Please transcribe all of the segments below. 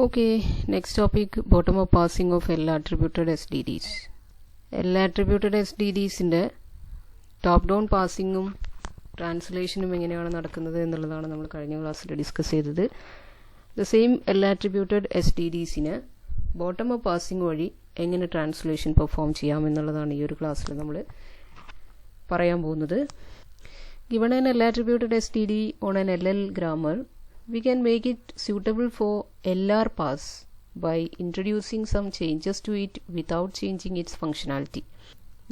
Okay, next topic, bottom-up parsing of L-attributed SDDs. L-attributed SDDs ന്റെ top down പാസിങ്ങും ട്രാൻസ്ലേഷനും എങ്ങനെയാണ് നടക്കുന്നത് എന്നുള്ളതാണ് നമ്മൾ കഴിഞ്ഞ ക്ലാസ്സിൽ ഡിസ്കസ് ചെയ്തത്. ദ സെയിം L-attributed SDDsന് ബോട്ടം-അപ്പ് പാസിംഗ് വഴി എങ്ങനെ ട്രാൻസ്ലേഷൻ പെർഫോം ചെയ്യാം എന്നുള്ളതാണ് ഈ ഒരു ക്ലാസ്സിൽ നമ്മൾ പറയാൻ പോകുന്നത്. Given an L-attributed SDD on an LL grammar, we can make it suitable for LR pass by introducing some changes to it without changing its functionality.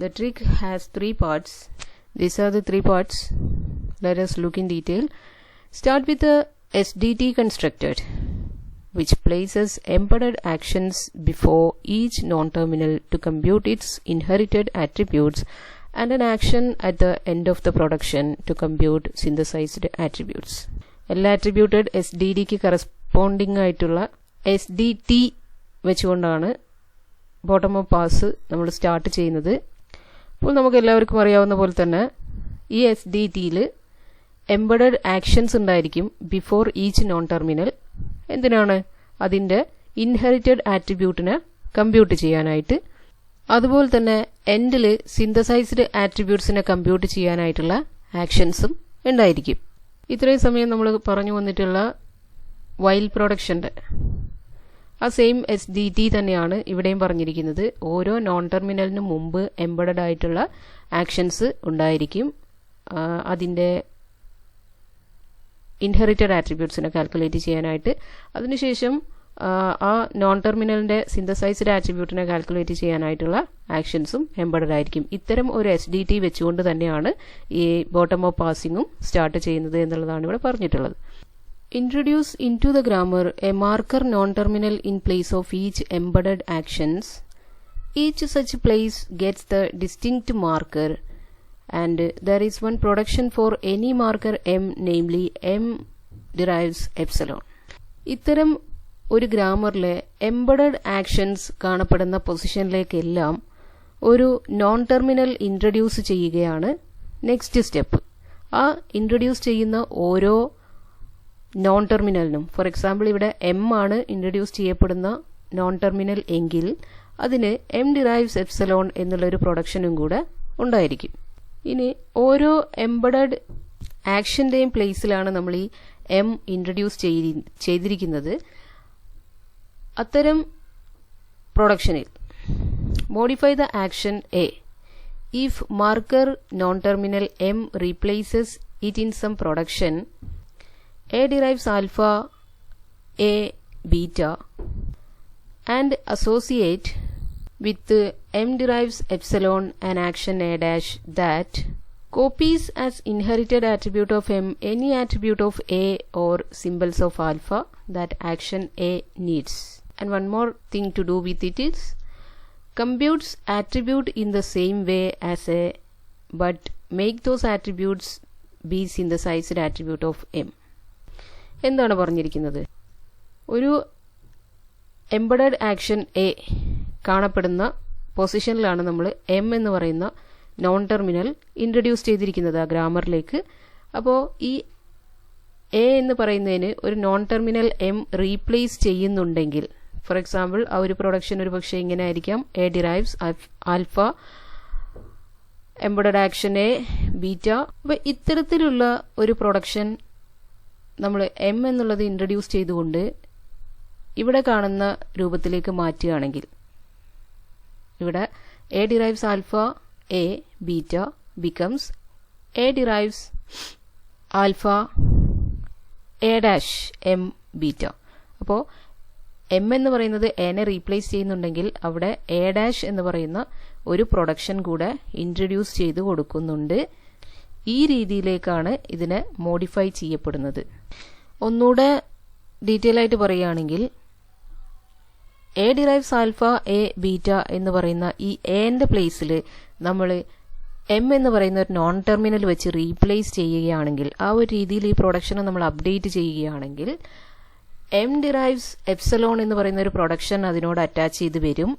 The trick has three parts. These are the three parts. Let us look in detail. Start with the SDT constructor, which places embedded actions before each non-terminal to compute its inherited attributes and an action at the end of the production to compute synthesized attributes. L-attributed SDDക്ക് corresponding ആയിട്ടുള്ള SDT വെച്ചുകൊണ്ടാണ് bottom up pass നമ്മൾ start ചെയ്യുന്നത്. അപ്പോൾ നമുക്ക് എല്ലാവർക്കും അറിയാവുന്ന പോലെ തന്നെ ഈ SDTയിൽ എംബഡഡ് ആക്ഷൻസ് ഉണ്ടായിരിക്കും ബിഫോർ ഈച്ച് നോൺ ടെർമിനൽ. എന്തിനാണ്? അതിൻ്റെ ഇൻഹെറിറ്റഡ് ആട്രിബ്യൂട്ടിനെ കമ്പ്യൂട്ട് ചെയ്യാനായിട്ട്. അതുപോലെ തന്നെ എൻഡിൽ സിന്തസൈസ്ഡ് ആട്രിബ്യൂട്ട്സിനെ കമ്പ്യൂട്ട് ചെയ്യാനായിട്ടുള്ള ആക്ഷൻസും ഉണ്ടായിരിക്കും. ഇത്രയും സമയം നമ്മൾ പറഞ്ഞു വന്നിട്ടുള്ള വൈൽ പ്രൊഡക്ഷൻ്റെ ആ സെയിം SDT തന്നെയാണ് ഇവിടെയും പറഞ്ഞിരിക്കുന്നത്. ഓരോ നോൺ ടെർമിനലിന് മുമ്പ് എംബഡഡ് ആയിട്ടുള്ള ആക്ഷൻസ് ഉണ്ടായിരിക്കും. അതിൻ്റെ ഇൻഹെറിറ്റഡ് ആട്രിബ്യൂട്ട്സിനെ കാൽക്കുലേറ്റ് ചെയ്യാനായിട്ട്. അതിനുശേഷം ആ നോൺ ടെർമിനലിന്റെ സിന്തസൈസ്ഡ് ആട്രിബ്യൂട്ടിനെ കാൽക്കുലേറ്റ് ചെയ്യാനായിട്ടുള്ള ആക്ഷൻസും എംബഡഡ് ആയിരിക്കും. ഇത്തരം ഒരു SDT വെച്ചുകൊണ്ട് തന്നെയാണ് ഈ ബോട്ടം അപ്പ് പാസിങ്ങും സ്റ്റാർട്ട് ചെയ്യുന്നത് എന്നുള്ളതാണ് ഇവിടെ പറഞ്ഞിട്ടുള്ളത്. Introduce into the grammar a marker non-terminal in place of each embedded actions. Each such place gets the distinct marker and there is one production for any marker m, namely m derives epsilon. ഇത്തരം ഒരു ഗ്രാമറിലെ embedded actions കാണപ്പെടുന്ന പൊസിഷനിലേക്കെല്ലാം ഒരു non terminal introduce ചെയ്യുകയാണ് next step. ആ introduce ചെയ്യുന്ന ഓരോ non ടെർമിനലിനും, for example ഇവിടെ m ആണ് ഇൻട്രൊഡ്യൂസ് ചെയ്യപ്പെടുന്ന നോൺ ടെർമിനൽ എങ്കിൽ അതിന് m ഡിറൈവ്സ് എപ്സലോൺ എന്നുള്ളൊരു പ്രൊഡക്ഷനും കൂടെ ഉണ്ടായിരിക്കും. ഇനി ഓരോ എംബഡഡ് ആക്ഷന്റെയും പ്ലേസിലാണ് നമ്മൾ ഈ m ഇൻട്രൊഡ്യൂസ് ചെയ്തിരിക്കുന്നത്. അത്തരം പ്രൊഡക്ഷനിൽ modify the action A. If marker non-terminal m replaces it in some production, A derives alpha, A beta and associate with m derives epsilon an action A dash that copies as inherited attribute of m any attribute of A or symbols of alpha that action A needs. And one more thing to do with it is computes attribute in the same way as A but make those attributes be synthesized attribute of M. എന്താണ് പറഞ്ഞിരിക്കുന്നത്? ഒരു embedded action A കാണപ്പെടുന്ന പൊസിഷനിലാണ് നമ്മൾ M എന്ന് പറയുന്ന non terminal introduce ചെയ്തിരിക്കുന്നത് ആ ഗ്രാമറിലേക്ക്. അപ്പോൾ ഈ A എന്ന് പറയുന്നതിന് ഒരു നോൺ ടെർമിനൽ M റീപ്ലേസ് ചെയ്യുന്നുണ്ടെങ്കിൽ, ഫോർ എക്സാമ്പിൾ ആ ഒരു പ്രൊഡക്ഷൻ ഒരു പക്ഷേ ഇങ്ങനെ ആയിരിക്കാം: A derives alpha, embedded action A beta. അപ്പോൾ ഇത്തരത്തിലുള്ള ഒരു പ്രൊഡക്ഷൻ നമ്മൾ M എന്നുള്ളത് ഇൻട്രൊഡ്യൂസ് ചെയ്തുകൊണ്ട് ഇവിടെ കാണുന്ന രൂപത്തിലേക്ക് മാറ്റുകയാണെങ്കിൽ, ഇവിടെ A derives alpha A beta becomes A derives alpha A dash M beta. അപ്പോൾ M എന്ന് പറയുന്നത് എനെ റീപ്ലേസ് ചെയ്യുന്നുണ്ടെങ്കിൽ അവിടെ A ഡാഷ് എന്ന് പറയുന്ന ഒരു പ്രൊഡക്ഷൻ കൂടെ ഇൻട്രൊഡ്യൂസ് ചെയ്ത് കൊടുക്കുന്നുണ്ട്. ഈ രീതിയിലേക്കാണ് ഇതിനെ മോഡിഫൈ ചെയ്യപ്പെടുന്നത്. ഒന്നുകൂടെ ഡീറ്റെയിൽ ആയിട്ട് പറയുകയാണെങ്കിൽ, A derives alpha A beta എന്ന് പറയുന്ന ഈ എന്റെ പ്ലേസിൽ നമ്മൾ M എന്ന് പറയുന്ന ഒരു നോൺ ടെർമിനൽ വെച്ച് റീപ്ലേസ് ചെയ്യുകയാണെങ്കിൽ, ആ ഒരു രീതിയിൽ ഈ പ്രൊഡക്ഷനെ നമ്മൾ അപ്ഡേറ്റ് ചെയ്യുകയാണെങ്കിൽ, M ഡിറൈവ്സ് എപ്സലോൺ എന്ന് പറയുന്ന ഒരു പ്രൊഡക്ഷൻ അതിനോട് അറ്റാച്ച് ചെയ്ത് വരും.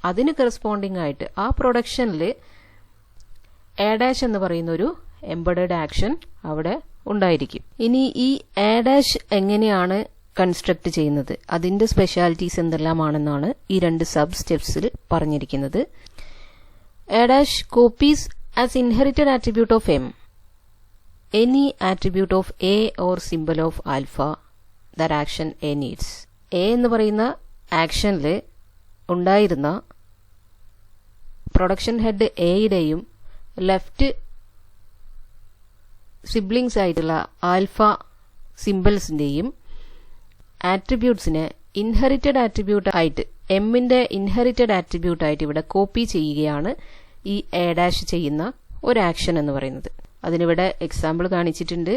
അതിന് കറസ്പോണ്ടിങ് ആയിട്ട് ആ പ്രൊഡക്ഷനിൽ A ഡാഷ് എന്ന് പറയുന്ന ഒരു എംബഡഡ് ആക്ഷൻ അവിടെ ഉണ്ടായിരിക്കും. ഇനി ഈ A ഡാഷ് എങ്ങനെയാണ് കൺസ്ട്രക്ട് ചെയ്യുന്നത്. അതിൻ്റെ സ്പെഷ്യാലിറ്റീസ് എന്തെല്ലാമാണെന്നാണ് ഈ രണ്ട് സബ് സ്റ്റെപ്സിൽ പറഞ്ഞിരിക്കുന്നത്. A dash copies as inherited attribute of M any attribute of A or symbol of alpha that action A needs. A എന്ന് പറയുന്ന ആക്ഷനിൽ ഉണ്ടായിരുന്ന പ്രൊഡക്ഷൻ ഹെഡ് എയുടെയും ലെഫ്റ്റ് സിബ്ലിങ്സ് ആയിട്ടുള്ള ആൽഫ സിംബൽസിന്റെയും ആട്രിബ്യൂട്ട്സിനെ ഇൻഹെറിറ്റഡ് ആട്രിബ്യൂട്ട് ആയിട്ട് എമ്മിന്റെ ഇൻഹെറിറ്റഡ് ആട്രിബ്യൂട്ട് ആയിട്ട് ഇവിടെ കോപ്പി ചെയ്യുകയാണ് ഈ എ ഡാഷ് ചെയ്യുന്ന ഒരു ആക്ഷൻ എന്ന് പറയുന്നത്. അതിനിവിടെ എക്സാമ്പിൾ കാണിച്ചിട്ടുണ്ട്.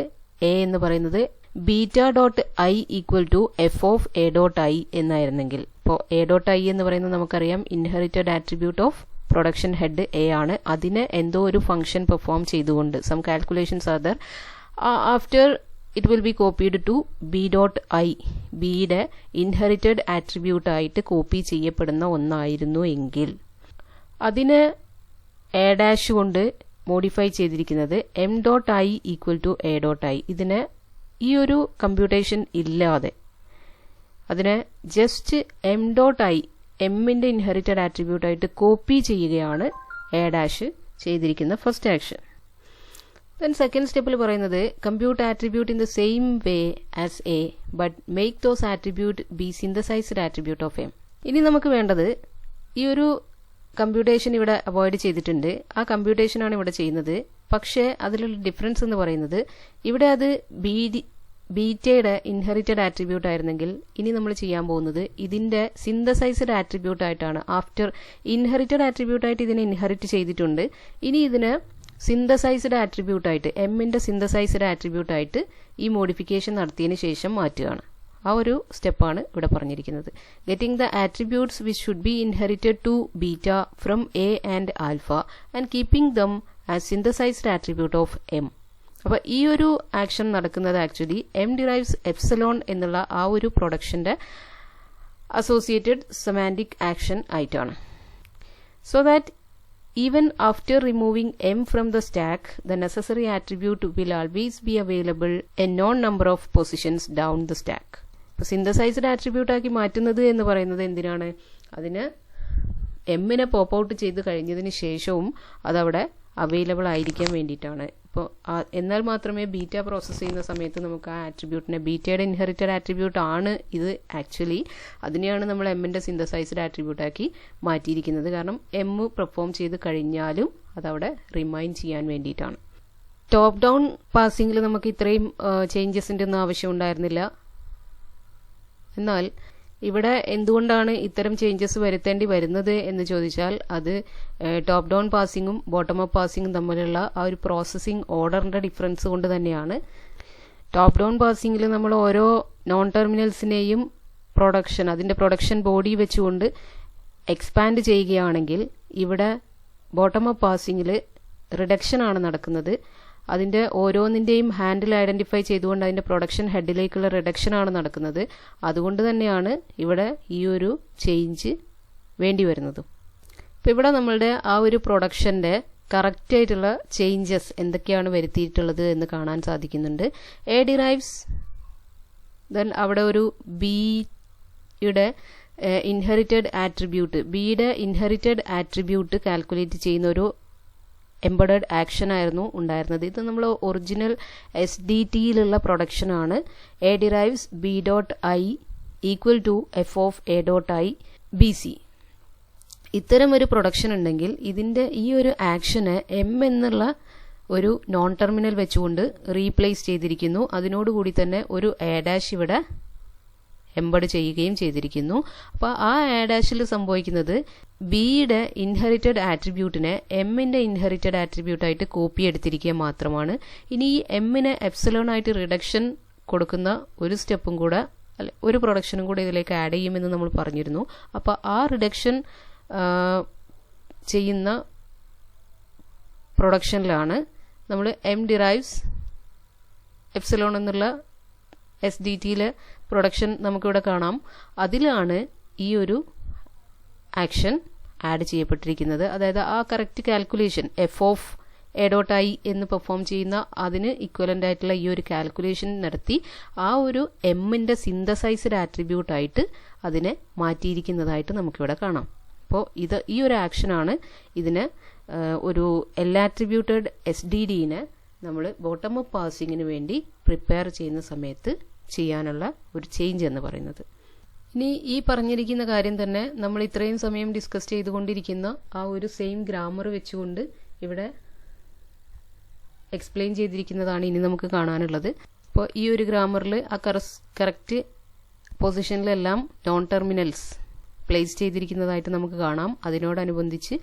എ എന്ന് പറയുന്നത് beta dot I equal to F of A dot I എന്നായിരുന്നെങ്കിൽ, ഇപ്പോൾ എ ഡോട്ട് ഐ എന്ന് പറയുന്നത് നമുക്കറിയാം inherited attribute of production head A ആണ്. അതിന് എന്തോ ഒരു ഫംഗ്ഷൻ പെർഫോം ചെയ്തുകൊണ്ട് some calculations are there after it will be copied to B dot I, ബിയുടെ ഇൻഹെറിറ്റഡ് ആട്രിബ്യൂട്ട് ആയിട്ട് കോപ്പി ചെയ്യപ്പെടുന്ന ഒന്നായിരുന്നു എങ്കിൽ അതിന് എ ഡാഷ് കൊണ്ട് മോഡിഫൈ ചെയ്തിരിക്കുന്നത് M dot I equal to A dot I. ഇതിന് ഈ ഒരു കമ്പ്യൂട്ടേഷൻ ഇല്ലാതെ അതിനെ ജസ്റ്റ് എം ഡോട്ട് ഐ എമ്മിന്റെ ഇൻഹെറിറ്റഡ് ആട്രിബ്യൂട്ട് ആയിട്ട് കോപ്പി ചെയ്യുകയാണ് എ ഡാഷ് ചെയ്തിരിക്കുന്ന ഫസ്റ്റ് ആക്ഷൻ. ദെൻ സെക്കൻഡ് സ്റ്റെപ്പിൽ പറയുന്നത് compute attribute in the same way as A but make those attribute B synthesised attribute of M. ഇനി നമുക്ക് വേണ്ടത് ഈ ഒരു കമ്പ്യൂട്ടേഷൻ ഇവിടെ അവോയ്ഡ് ചെയ്തിട്ടുണ്ട്. ആ കമ്പ്യൂട്ടേഷനാണ് ഇവിടെ ചെയ്യുന്നത്. പക്ഷേ അതിലുള്ള ഡിഫറൻസ് എന്ന് പറയുന്നത് ഇവിടെ അത് ബീറ്റയുടെ ഇൻഹെറിറ്റഡ് ആട്രിബ്യൂട്ട് ആയിരുന്നെങ്കിൽ ഇനി നമ്മൾ ചെയ്യാൻ പോകുന്നത് ഇതിന്റെ സിന്തസൈസ്ഡ് ആട്രിബ്യൂട്ട് ആയിട്ടാണ്. ആഫ്റ്റർ ഇൻഹെറിറ്റഡ് ആട്രിബ്യൂട്ട് ആയിട്ട് ഇതിനെ ഇൻഹെറിറ്റ് ചെയ്തിട്ടുണ്ട്. ഇനി ഇതിന് സിന്തസൈസ്ഡ് ആട്രിബ്യൂട്ട് ആയിട്ട് എമ്മിന്റെ സിന്തസൈസ്ഡ് ആട്രിബ്യൂട്ട് ആയിട്ട് ഈ മോഡിഫിക്കേഷൻ നടത്തിയതിന് ശേഷം മാറ്റുകയാണ്. ആ ഒരു സ്റ്റെപ്പാണ് ഇവിടെ പറഞ്ഞിരിക്കുന്നത്. Getting the attributes which should be inherited to beta from A and alpha and keeping them as synthesized attribute of M. അപ്പൊ ഈ ഒരു ആക്ഷൻ നടക്കുന്നത് ആക്ച്വലി എം ഡിറൈവ്സ് എപ്സിലോൺ എന്നുള്ള ആ ഒരു പ്രൊഡക്ഷന്റെ അസോസിയേറ്റഡ് സെമാന്റിക് ആക്ഷൻ ആയിട്ടാണ്. So that even after removing m from the stack, the necessary attribute will always be available a known number of positions down the stack. അപ്പോൾ synthesised attribute ആക്കി മാറ്റുന്നത് എന്ന് പറയുന്നത് എന്തിനാണ്? അതിന് എമ്മിനെ പോപ്പ് ഔട്ട് ചെയ്ത് കഴിഞ്ഞതിന് ശേഷവും അതവിടെ അവൈലബിൾ ആയിരിക്കാൻ വേണ്ടിയിട്ടാണ്. ഇപ്പോൾ എന്നാൽ മാത്രമേ ബീറ്റ പ്രോസസ്സ് ചെയ്യുന്ന സമയത്ത് നമുക്ക് ആ ആട്രിബ്യൂട്ടിനെ ബീറ്റയുടെ ഇൻഹെറിറ്റഡ് ആട്രിബ്യൂട്ട് ആണ് ഇത് ആക്ച്വലി, അതിനെയാണ് നമ്മൾ എമ്മിന്റെ സിന്തസൈസ്ഡ് ആട്രിബ്യൂട്ട് ആക്കി മാറ്റിയിരിക്കുന്നത്. കാരണം എം പെർഫോം ചെയ്ത് കഴിഞ്ഞാലും അതവിടെ റിമൈൻ ചെയ്യാൻ വേണ്ടിയിട്ടാണ്. ടോപ്പ് ഡൗൺ പാസിംഗിൽ നമുക്ക് ഇത്രയും ചേഞ്ചസിന്റെ ഒന്നും ആവശ്യം ഉണ്ടായിരുന്നില്ല. എന്നാൽ ഇവിടെ എന്തുകൊണ്ടാണ് ഇത്തരം ചേഞ്ചസ് വരുത്തേണ്ടി വരുന്നത് എന്ന് ചോദിച്ചാൽ അത് ടോപ്പ് ഡൗൺ പാസിംഗും ബോട്ടം അപ്പ് പാസിംഗും തമ്മിലുള്ള ആ ഒരു പ്രോസസ്സിംഗ് ഓർഡറിന്റെ ഡിഫറൻസ് കൊണ്ട് തന്നെയാണ്. ടോപ്പ് ഡൗൺ പാസിംഗിൽ നമ്മൾ ഓരോ നോൺ ടെർമിനൽസിനെയും അതിന്റെ പ്രൊഡക്ഷൻ ബോഡി വെച്ചുകൊണ്ട് എക്സ്പാൻഡ് ചെയ്യുകയാണെങ്കിൽ ഇവിടെ ബോട്ടം അപ്പ് പാസിംഗിൽ റിഡക്ഷൻ ആണ് നടക്കുന്നത്. അതിന്റെ ഓരോന്നിന്റെയും ഹാൻഡിൽ ഐഡന്റിഫൈ ചെയ്തുകൊണ്ട് അതിന്റെ പ്രൊഡക്ഷൻ ഹെഡിലേക്കുള്ള റിഡക്ഷൻ ആണ് നടക്കുന്നത്. അതുകൊണ്ട് തന്നെയാണ് ഇവിടെ ഈ ഒരു ചേഞ്ച് വേണ്ടി വരുന്നത്. ഇപ്പൊ ഇവിടെ നമ്മളുടെ ആ ഒരു പ്രൊഡക്ഷന്റെ കറക്റ്റ് ആയിട്ടുള്ള ചേഞ്ചസ് എന്തൊക്കെയാണ് വരുത്തിയിട്ടുള്ളത് എന്ന് കാണാൻ സാധിക്കുന്നുണ്ട്. എ ഡിറൈവ്സ്, ദെൻ അവിടെ ഒരു ബിയുടെ ഇൻഹെറിറ്റഡ് ആട്രിബ്യൂട്ട്, ബിയുടെ ഇൻഹെറിറ്റഡ് ആട്രിബ്യൂട്ട് കാൽക്കുലേറ്റ് ചെയ്യുന്ന ഒരു എംബഡഡ് ആക്ഷൻ ആയിരുന്നു ഉണ്ടായിരുന്നത്. ഇത് നമ്മൾ ഒറിജിനൽ SDTയിലുള്ള പ്രൊഡക്ഷൻ ആണ്. A derives B dot I equal to F of A dot I B C. ഇത്തരം ഒരു പ്രൊഡക്ഷൻ ഉണ്ടെങ്കിൽ ഇതിന്റെ ഈ ഒരു ആക്ഷന് എം എന്നുള്ള ഒരു നോൺ ടെർമിനൽ വെച്ചുകൊണ്ട് റീപ്ലേസ് ചെയ്തിരിക്കുന്നു. അതിനോടുകൂടി തന്നെ ഒരു എ ഡാഷ് ഇവിടെ എംബഡ് ചെയ്യുകയും ചെയ്തിരിക്കുന്നു. അപ്പോൾ ആ എ ഡാഷിൽ സംഭവിക്കുന്നത് ബിയുടെ ഇൻഹെറിറ്റഡ് ആട്രിബ്യൂട്ടിനെ എമ്മിന്റെ ഇൻഹെറിറ്റഡ് ആട്രിബ്യൂട്ട് ആയിട്ട് കോപ്പി എടുത്തിരിക്കുക മാത്രമാണ്. ഇനി ഈ എമ്മിന് എപ്സിലോൺ ആയിട്ട് റിഡക്ഷൻ കൊടുക്കുന്ന ഒരു സ്റ്റെപ്പും കൂടെ ഒരു പ്രൊഡക്ഷനും കൂടെ ഇതിലേക്ക് ആഡ് ചെയ്യുമെന്ന് നമ്മൾ പറഞ്ഞിരുന്നു. അപ്പോൾ ആ റിഡക്ഷൻ ചെയ്യുന്ന പ്രൊഡക്ഷനിലാണ് നമ്മൾ എം ഡിറൈവ്സ് എപ്സിലോൺ എന്നുള്ള SDTയിലെ പ്രൊഡക്ഷൻ നമുക്കിവിടെ കാണാം. അതിലാണ് ഈ ഒരു ആക്ഷൻ ആഡ് ചെയ്യപ്പെട്ടിരിക്കുന്നത്. അതായത് ആ correct calculation F of AI എന്ന് പെർഫോം ചെയ്യുന്ന അതിന് ഇക്വലൻ്റ് ആയിട്ടുള്ള ഈ ഒരു കാൽക്കുലേഷൻ നടത്തി ആ ഒരു എമ്മിൻ്റെ സിന്തസൈസ്ഡ് ആട്രിബ്യൂട്ടായിട്ട് അതിനെ മാറ്റിയിരിക്കുന്നതായിട്ട് നമുക്കിവിടെ കാണാം. അപ്പോൾ ഈ ഒരു ആക്ഷനാണ് ഇതിന് ഒരു എൽ ആട്രിബ്യൂട്ടഡ് SDDനെ നമ്മൾ ബോട്ടം അപ്പ് പാസിങ്ങിന് വേണ്ടി പ്രിപ്പയർ ചെയ്യുന്ന സമയത്ത് ചെയ്യാനുള്ള ഒരു ചേഞ്ച് എന്ന് പറയുന്നത്. ഇനി ഈ പറഞ്ഞിരിക്കുന്ന കാര്യം തന്നെ നമ്മൾ ഇത്രയും സമയം ഡിസ്കസ് ചെയ്തുകൊണ്ടിരിക്കുന്ന ആ ഒരു സെയിം ഗ്രാമർ വെച്ചുകൊണ്ട് ഇവിടെ എക്സ്പ്ലെയിൻ ചെയ്തിരിക്കുന്നതാണ് ഇനി നമുക്ക് കാണാനുള്ളത്. അപ്പോൾ ഈ ഒരു ഗ്രാമറിൽ ആ കറക്റ്റ് പൊസിഷനിലെല്ലാം നോൺ ടെർമിനൽസ് പ്ലേസ് ചെയ്തിരിക്കുന്നതായിട്ട് നമുക്ക് കാണാം. അതിനോടനുബന്ധിച്ച്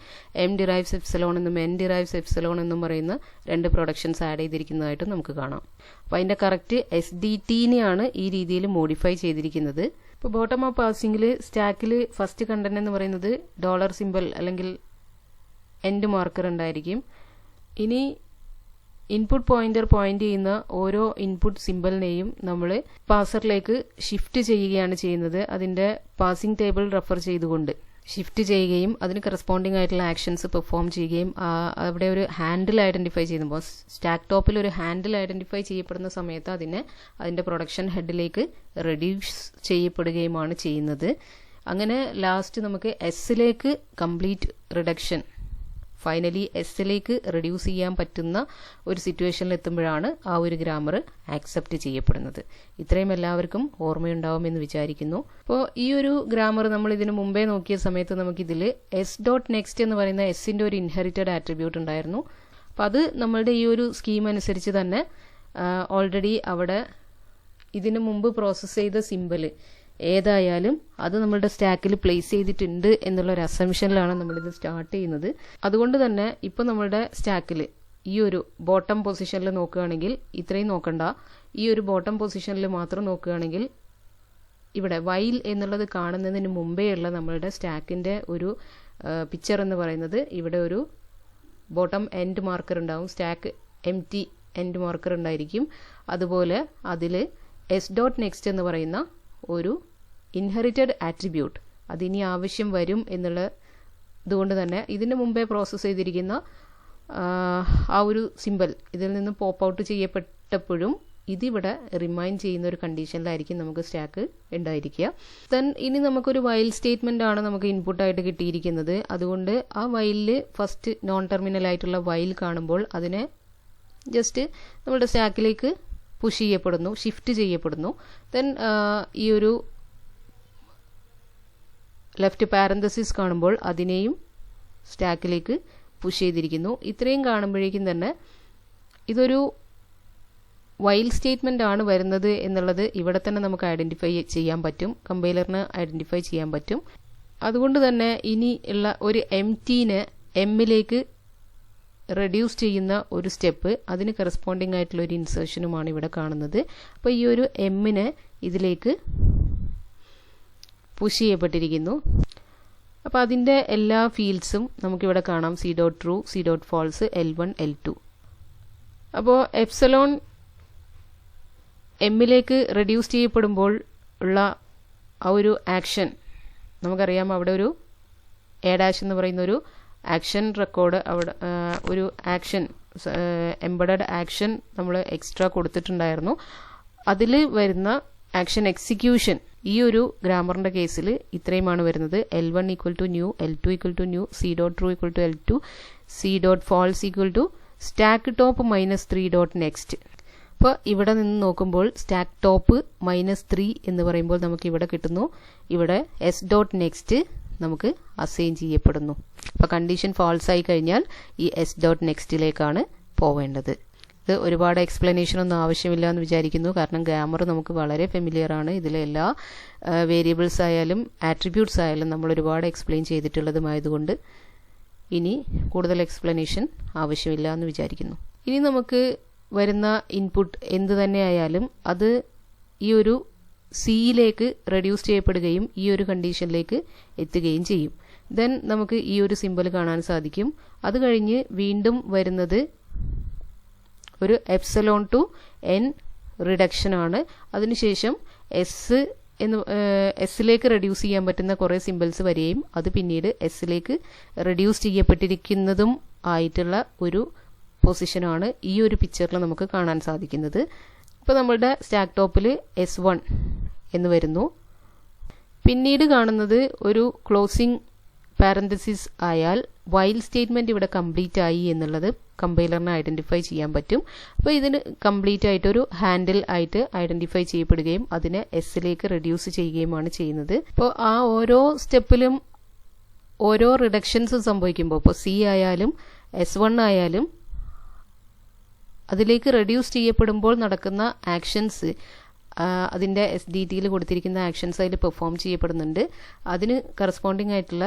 എം ഡിറൈവ്സ് എപ്സിലോൺ എന്നും എൻ ഡിറൈവ്സ് എപ്സിലോൺ എന്നും പറയുന്ന 2 പ്രൊഡക്ഷൻസ് ആഡ് ചെയ്തിരിക്കുന്നതായിട്ട് നമുക്ക് കാണാം. അപ്പോൾ അതിൻ്റെ കറക്റ്റ് SDTനെയാണ് ഈ രീതിയിൽ മോഡിഫൈ ചെയ്തിരിക്കുന്നത്. ഇപ്പോൾ ബോട്ടം അപ്പ് പാസിംഗിൽ സ്റ്റാക്കിൽ ഫസ്റ്റ് കണ്ടന്റ് എന്ന് പറയുന്നത് ഡോളർ സിമ്പൽ അല്ലെങ്കിൽ എൻഡ് മാർക്കർ ഉണ്ടായിരിക്കും. ഇനി ഇൻപുട്ട് പോയിന്റർ പോയിന്റ് ചെയ്യുന്ന ഓരോ ഇൻപുട്ട് സിമ്പലിനെയും നമ്മൾ പാസറിലേക്ക് ഷിഫ്റ്റ് ചെയ്യുകയാണ് ചെയ്യുന്നത്. അതിൻ്റെ പാസിംഗ് ടേബിൾ റെഫർ ചെയ്തുകൊണ്ട് ഷിഫ്റ്റ് ചെയ്യുകയും അതിന് കറസ്പോണ്ടിങ് ആയിട്ടുള്ള ആക്ഷൻസ് പെർഫോം ചെയ്യുകയും അവിടെ ഒരു ഹാൻഡിൽ ഐഡന്റിഫൈ ചെയ്യുമ്പോൾ സ്റ്റാക്ക് ടോപ്പിൽ ഒരു ഹാൻഡിൽ ഐഡന്റിഫൈ ചെയ്യപ്പെടുന്ന സമയത്ത് അതിൻ്റെ പ്രൊഡക്ഷൻ ഹെഡിലേക്ക് റെഡ്യൂസ് ചെയ്യപ്പെടുകയുമാണ് ചെയ്യുന്നത്. അങ്ങനെ ലാസ്റ്റ് നമുക്ക് എസ്സിലേക്ക് കംപ്ലീറ്റ് റിഡക്ഷൻ ഫൈനലി എസ്സിലേക്ക് റെഡ്യൂസ് ചെയ്യാൻ പറ്റുന്ന ഒരു സിറ്റുവേഷനിൽ എത്തുമ്പോഴാണ് ആ ഒരു ഗ്രാമർ ആക്സെപ്റ്റ് ചെയ്യപ്പെടുന്നത്. ഇത്രയും എല്ലാവർക്കും ഓർമ്മയുണ്ടാവും എന്ന് വിചാരിക്കുന്നു. അപ്പോൾ ഈ ഒരു ഗ്രാമർ നമ്മൾ ഇതിന് മുമ്പേ നോക്കിയ സമയത്ത് നമുക്കിതിൽ s.next എന്ന് പറയുന്ന എസിൻ്റെ ഒരു ഇൻഹെറിറ്റഡ് ആട്രിബ്യൂട്ട് ഉണ്ടായിരുന്നു. അപ്പോൾ അത് നമ്മളുടെ ഈ ഒരു സ്കീം അനുസരിച്ച് തന്നെ ഓൾറെഡി അവിടെ ഇതിനു മുമ്പ് പ്രോസസ്സ് ചെയ്ത സിമ്പൽ ഏതായാലും അത് നമ്മളുടെ സ്റ്റാക്കിൽ പ്ലേസ് ചെയ്തിട്ടുണ്ട് എന്നുള്ള ഒരു അസംഷനിലാണ് നമ്മളിത് സ്റ്റാർട്ട് ചെയ്യുന്നത്. അതുകൊണ്ട് തന്നെ ഇപ്പോൾ നമ്മളുടെ സ്റ്റാക്കിൽ ഈ ഒരു ബോട്ടം പൊസിഷനിൽ നോക്കുകയാണെങ്കിൽ ഇത്രയും നോക്കണ്ട, ഈ ഒരു ബോട്ടം പൊസിഷനിൽ മാത്രം നോക്കുകയാണെങ്കിൽ ഇവിടെ വൈൽ എന്നുള്ളത് കാണുന്നതിന് മുമ്പേ ഉള്ള നമ്മളുടെ സ്റ്റാക്കിൻ്റെ ഒരു പിക്ചർ എന്ന് പറയുന്നത് ഇവിടെ ഒരു ബോട്ടം എൻഡ് മാർക്കർ ഉണ്ടാവും, സ്റ്റാക്ക് empty എൻഡ് മാർക്കർ ഉണ്ടായിരിക്കും. അതുപോലെ അതിൽ s.next എന്ന് പറയുന്ന ഒരു ഇൻഹെറിറ്റഡ് ആട്രിബ്യൂട്ട് അതിനി ആവശ്യം വരും എന്നുള്ള ഇതുകൊണ്ട് തന്നെ ഇതിന് മുമ്പേ പ്രോസസ്സ് ചെയ്തിരിക്കുന്ന ആ ഒരു സിമ്പൽ ഇതിൽ നിന്ന് പോപ്പ് ഔട്ട് ചെയ്യപ്പെട്ടപ്പോഴും ഇതിവിടെ റിമൈൻഡ് ചെയ്യുന്ന ഒരു കണ്ടീഷനിലായിരിക്കും നമുക്ക് സ്റ്റാക്ക് ഉണ്ടായിരിക്കുക. ദെൻ ഇനി നമുക്കൊരു വൈൽ സ്റ്റേറ്റ്മെന്റ് ആണ് നമുക്ക് ഇൻപുട്ടായിട്ട് കിട്ടിയിരിക്കുന്നത്. അതുകൊണ്ട് ആ വൈലിൽ ഫസ്റ്റ് നോൺ ടെർമിനൽ ആയിട്ടുള്ള വൈൽ കാണുമ്പോൾ അതിനെ ജസ്റ്റ് നമ്മുടെ സ്റ്റാക്കിലേക്ക് പുഷ് ചെയ്യപ്പെടുന്നു, ഷിഫ്റ്റ് ചെയ്യപ്പെടുന്നു. ദെൻ ഈ ഒരു ലെഫ്റ്റ് പാരന്തസിസ് കാണുമ്പോൾ അതിനെയും സ്റ്റാക്കിലേക്ക് പുഷ് ചെയ്തിരിക്കുന്നു. ഇത്രയും കാണുമ്പോഴേക്കും തന്നെ ഇതൊരു വൈൽ സ്റ്റേറ്റ്മെന്റ് ആണ് വരുന്നത് എന്നുള്ളത് ഇവിടെ തന്നെ നമുക്ക് ഐഡന്റിഫൈ ചെയ്യാൻ പറ്റും, കമ്പൈലറിന് ഐഡന്റിഫൈ ചെയ്യാൻ പറ്റും. അതുകൊണ്ട് തന്നെ ഇനി ഉള്ള ഒരു എംടിനെ എമ്മിലേക്ക് റെഡ്യൂസ് ചെയ്യുന്ന ഒരു സ്റ്റെപ്പ് അതിന് കറസ്പോണ്ടിങ് ആയിട്ടുള്ള ഒരു ഇൻസേർഷനുമാണ് ഇവിടെ കാണുന്നത്. അപ്പോൾ ഈ ഒരു എമ്മിനെ ഇതിലേക്ക് പുഷ് ചെയ്യപ്പെട്ടിരിക്കുന്നു. അപ്പോൾ അതിൻ്റെ എല്ലാ ഫീൽഡ്സും നമുക്കിവിടെ കാണാം, c.true, c.false, L1, L2. അപ്പോൾ എപ്സലോൺ എമ്മിലേക്ക് റെഡ്യൂസ് ചെയ്യപ്പെടുമ്പോൾ ഉള്ള ആ ഒരു ആക്ഷൻ നമുക്കറിയാം, അവിടെ ഒരു A- എന്ന് പറയുന്ന ഒരു ആക്ഷൻ റെക്കോർഡ് അവിടെ ഒരു ആക്ഷൻ എംബഡഡ് ആക്ഷൻ നമ്മൾ എക്സ്ട്രാ കൊടുത്തിട്ടുണ്ടായിരുന്നു. അതിൽ വരുന്ന ആക്ഷൻ എക്സിക്യൂഷൻ ഈ ഒരു ഗ്രാമറിന്റെ കേസിൽ ഇത്രയുമാണ് വരുന്നത്. L1 = new, L2 = new, c.true = L2, c.false = stack top -3.next. അപ്പോൾ ഇവിടെ നിന്ന് നോക്കുമ്പോൾ സ്റ്റാക്ക് ടോപ്പ് -3 എന്ന് പറയുമ്പോൾ നമുക്ക് ഇവിടെ കിട്ടുന്നു, ഇവിടെ s.next നമുക്ക് അസൈൻ ചെയ്യപ്പെടുന്നു. അപ്പോൾ കണ്ടീഷൻ ഫാൾസ് ആയി കഴിഞ്ഞാൽ ഈ s.nextലേക്കാണ് പോവേണ്ടത്. ഇത് ഒരുപാട് എക്സ്പ്ലനേഷൻ ഒന്നും ആവശ്യമില്ല എന്ന് വിചാരിക്കുന്നു, കാരണം ഗ്രാമർ നമുക്ക് വളരെ ഫെമിലിയർ ആണ്. ഇതിലെ എല്ലാ വേരിയബിൾസ് ആയാലും ആട്രിബ്യൂട്ട്സ് ആയാലും നമ്മൾ ഒരുപാട് എക്സ്പ്ലെയിൻ ചെയ്തിട്ടുള്ളതുമായതുകൊണ്ട് ഇനി കൂടുതൽ എക്സ്പ്ലനേഷൻ ആവശ്യമില്ല എന്ന് വിചാരിക്കുന്നു. ഇനി നമുക്ക് വരുന്ന ഇൻപുട്ട് എന്ത് തന്നെ ആയാലും അത് ഈ ഒരു സിയിലേക്ക് റെഡ്യൂസ് ചെയ്യപ്പെടുകയും ഈ ഒരു കണ്ടീഷനിലേക്ക് എത്തുകയും ചെയ്യും. ദെൻ നമുക്ക് ഈ ഒരു സിമ്പൽ കാണാൻ സാധിക്കും. അത് കഴിഞ്ഞ് വീണ്ടും വരുന്നത് ഒരു എപ്സലോൺ ടു എൻ റിഡക്ഷൻ ആണ്. അതിനുശേഷം എസ്സിലേക്ക് റെഡ്യൂസ് ചെയ്യാൻ പറ്റുന്ന കുറേ സിമ്പിൾസ് വരികയും അത് പിന്നീട് എസ്സിലേക്ക് റെഡ്യൂസ് ചെയ്യപ്പെട്ടിരിക്കുന്നതും ആയിട്ടുള്ള ഒരു പൊസിഷനാണ് ഈ ഒരു പിക്ചറിൽ നമുക്ക് കാണാൻ സാധിക്കുന്നത്. ഇപ്പോൾ നമ്മളുടെ സ്റ്റാക്ക് ടോപ്പിൽ S1 എന്ന് വരുന്നു. പിന്നീട് കാണുന്നത് ഒരു ക്ലോസിംഗ് പാരന്തസിസ് ആയാൽ വൈൽ സ്റ്റേറ്റ്മെന്റ് ഇവിടെ കംപ്ലീറ്റ് ആയി എന്നുള്ളത് കമ്പൈലറിന് ഐഡന്റിഫൈ ചെയ്യാൻ പറ്റും. അപ്പോൾ ഇതിന് കംപ്ലീറ്റ് ആയിട്ടൊരു ഹാൻഡിൽ ആയിട്ട് ഐഡന്റിഫൈ ചെയ്യപ്പെടുകയും അതിനെ എസിലേക്ക് റെഡ്യൂസ് ചെയ്യുകയുമാണ് ചെയ്യുന്നത്. അപ്പോൾ ആ ഓരോ സ്റ്റെപ്പിലും ഓരോ റിഡക്ഷൻസ് സംഭവിക്കുമ്പോൾ ഇപ്പോൾ C ആയാലും S1 ആയാലും അതിലേക്ക് റെഡ്യൂസ് ചെയ്യപ്പെടുമ്പോൾ നടക്കുന്ന ആക്ഷൻസ് അതിൻ്റെ SDTയിൽ കൊടുത്തിരിക്കുന്ന ആക്ഷൻസ് അതിൽ പെർഫോം ചെയ്യപ്പെടുന്നുണ്ട്. അതിന് കറസ്പോണ്ടിങ് ആയിട്ടുള്ള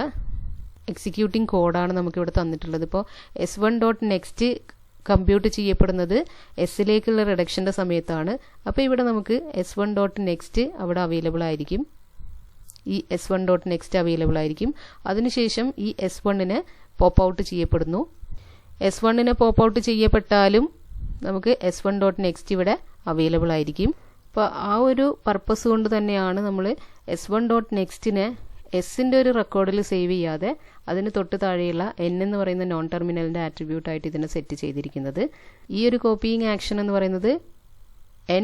എക്സിക്യൂട്ടിംഗ് കോഡാണ് നമുക്കിവിടെ തന്നിട്ടുള്ളത്. ഇപ്പോൾ S1.next കമ്പ്യൂട്ട് ചെയ്യപ്പെടുന്നത് എസിലേക്കുള്ള റിഡക്ഷൻ്റെ സമയത്താണ്. അപ്പോൾ ഇവിടെ നമുക്ക് S1.next അവിടെ അവൈലബിൾ ആയിരിക്കും. ഈ S1.next അവൈലബിൾ ആയിരിക്കും. അതിനുശേഷം ഈ S1നെ പോപ്പ് ഔട്ട് ചെയ്യപ്പെടുന്നു. S1നെ പോപ്പ് ഔട്ട് ചെയ്യപ്പെട്ടാലും നമുക്ക് S1.next ഇവിടെ അവൈലബിൾ ആയിരിക്കും. അപ്പോൾ ആ ഒരു പർപ്പസ് കൊണ്ട് തന്നെയാണ് നമ്മൾ S1.nextനെ എസിൻ്റെ ഒരു റെക്കോർഡിൽ സേവ് ചെയ്യാതെ അതിന് തൊട്ട് താഴെയുള്ള N എന്ന് പറയുന്ന നോൺ ടെർമിനലിൻ്റെ ആട്രിബ്യൂട്ടായിട്ട് ഇതിനെ സെറ്റ് ചെയ്തിരിക്കുന്നത്. ഈ ഒരു കോപ്പിയിങ് ആക്ഷൻ എന്ന് പറയുന്നത്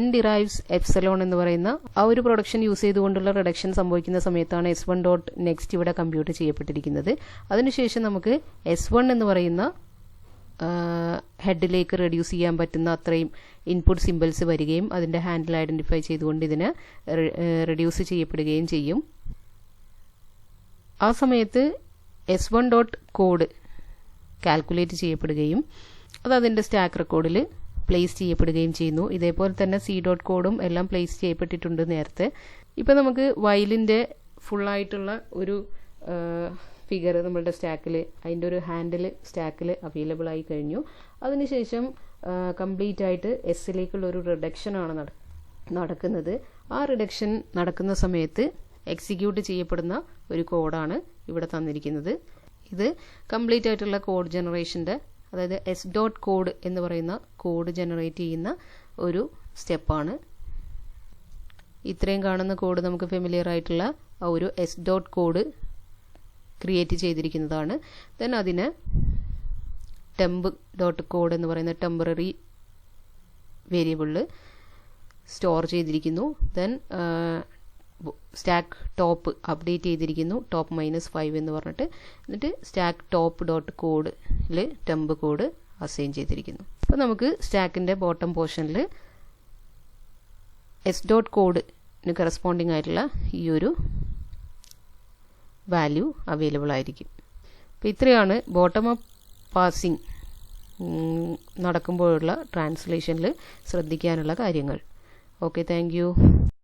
N derives epsilon എന്ന് പറയുന്ന ആ ഒരു പ്രൊഡക്ഷൻ യൂസ് ചെയ്തുകൊണ്ടുള്ള റിഡക്ഷൻ സംഭവിക്കുന്ന സമയത്താണ് S1.next ഇവിടെ കമ്പ്യൂട്ട് ചെയ്യപ്പെട്ടിരിക്കുന്നത്. അതിനുശേഷം നമുക്ക് S1 എന്ന് പറയുന്ന ഹെഡിലേക്ക് റെഡ്യൂസ് ചെയ്യാൻ പറ്റുന്ന അത്രയും ഇൻപുട്ട് സിമ്പിൾസ് വരികയും അതിൻ്റെ ഹാൻഡിൽ ഐഡന്റിഫൈ ചെയ്തുകൊണ്ട് ഇതിനെ റെഡ്യൂസ് ചെയ്യപ്പെടുകയും ചെയ്യും. ആ സമയത്ത് S1.code കാൽക്കുലേറ്റ് ചെയ്യപ്പെടുകയും അത് അതിൻ്റെ സ്റ്റാക്ക് റെക്കോർഡിൽ പ്ലേസ് ചെയ്യപ്പെടുകയും ചെയ്യുന്നു. ഇതേപോലെ തന്നെ C.codeും എല്ലാം പ്ലേസ് ചെയ്യപ്പെട്ടിട്ടുണ്ട് നേരത്തെ. ഇപ്പം നമുക്ക് വൈലിൻ്റെ ഫുള്ളായിട്ടുള്ള ഒരു ഫിഗർ നമ്മളുടെ സ്റ്റാക്കിൽ അതിൻ്റെ ഒരു ഹാൻഡിൽ സ്റ്റാക്കിൽ അവൈലബിൾ ആയി കഴിഞ്ഞു. അതിനുശേഷം കംപ്ലീറ്റ് ആയിട്ട് എസിലേക്കുള്ള ഒരു റിഡക്ഷനാണ് നടക്കുന്നത്. ആ റിഡക്ഷൻ നടക്കുന്ന സമയത്ത് എക്സിക്യൂട്ട് ചെയ്യപ്പെടുന്ന ഒരു കോഡാണ് ഇവിടെ തന്നിരിക്കുന്നത്. ഇത് കംപ്ലീറ്റ് ആയിട്ടുള്ള കോഡ് ജനറേഷൻ്റെ അതായത് S.code എന്ന് പറയുന്ന കോഡ് ജനറേറ്റ് ചെയ്യുന്ന ഒരു സ്റ്റെപ്പാണ്. ഇത്രയും കാണുന്ന കോഡ് നമുക്ക് ഫെമിലിയർ ആയിട്ടുള്ള ആ ഒരു S.code ക്രിയേറ്റ് ചെയ്തിരിക്കുന്നതാണ്. ദെൻ അതിന് temp.code എന്ന് പറയുന്ന ടെമ്പററി വേരിയബിളിൽ സ്റ്റോർ ചെയ്തിരിക്കുന്നു. ദെൻ സ്റ്റാക്ക് ടോപ്പ് അപ്ഡേറ്റ് ചെയ്തിരിക്കുന്നു, ടോപ്പ് -5 എന്ന് പറഞ്ഞിട്ട്. എന്നിട്ട് സ്റ്റാക്ക് top.codeൽ ടെമ്പ് കോഡ് അസൈൻ ചെയ്തിരിക്കുന്നു. അപ്പോൾ നമുക്ക് സ്റ്റാക്കിൻ്റെ ബോട്ടം പോർഷനിൽ S.codeന് കറസ്പോണ്ടിങ് ആയിട്ടുള്ള ഈ ഒരു വാല്യൂ അവൈലബിൾ ആയിരിക്കും. അപ്പോൾ ഇത്രയാണ് ബോട്ടം അപ്പ് പാസിംഗ് നടക്കുമ്പോഴുള്ള ട്രാൻസ്ലേഷനിൽ ശ്രദ്ധിക്കാനുള്ള കാര്യങ്ങൾ. Okay, thank you.